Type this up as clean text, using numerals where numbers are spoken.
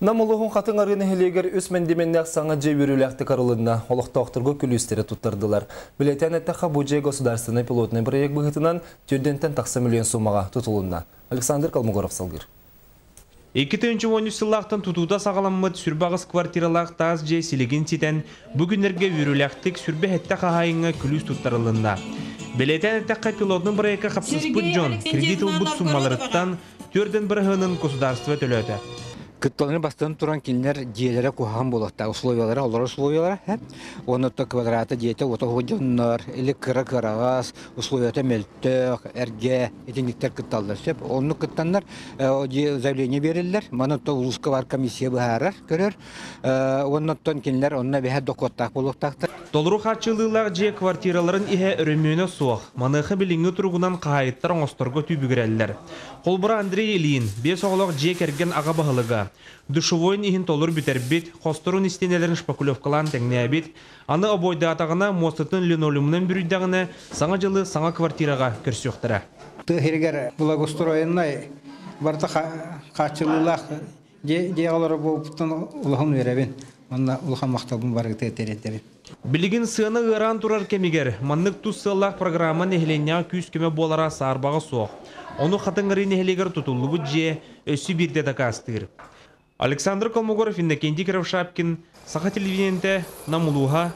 Намылығын қатын арыны хелегер өс мәндеменнәк саңа же өріләқті қарылынна олықтауқтырғы күлістері тұттырдылар. Білетен әттіға Бұджай государственный пилотный проект бұғытынан түрдентен тақсы миллион сумаға тұтылынна. Александр Калмугоров салгыр. 2013 сыллақтан тұтуда сағаламмыд сүрбағыз квартиралақ таз же силеген сетен бүгінерге өріләқтік сүрбе әтті қағайыңа күліс тұттарылынна. Білетен әттіға пилотның проекті қапсыз бұджон кредит ұлбұт суммаларыттан түрден бір ғының государство төлөді. Кытталаны бастан туран кинлер диелере кухан болакта условиялары олар условиялары онотто квадраты диете отогоннар или кырагас условията мелтөк эрге этиниктер кытталдар сеп онну кыттаннар заявление берилер манотто улуска бар комиссия баарар көрөр онноттон кинлер онна бе докоттак болоктактар толуру хатчылылар же квартираларын ihe өрөмөнө суох маныхы билинги тургунан кайыттар оңосторго түбүгөреллер колбура Андрей Ильин бес оголок же керген ага баһылыга душевойн ихин толур битербит хосторун истенелерин шпакулевкалан теңнебит аны обойдатагына мостытын линолеумнан бүрүддагына саңа жылы саңа квартирага көрсөктөрө тыгергер благоустроенный барта качылылак же алар болуптан улахан беребин анда улахан мактабын бар тетеретер билигин сыны ыран турар кемигер маннык туссыллак программа нехленя күз көмө болара сарбага соох ону хатыңгыры нехлегер тутуллубу же өсү бирде дакастыр. Александр Калмугоров, Иннокентий Кравшапкин, Саха телевидениеде, Намулуха.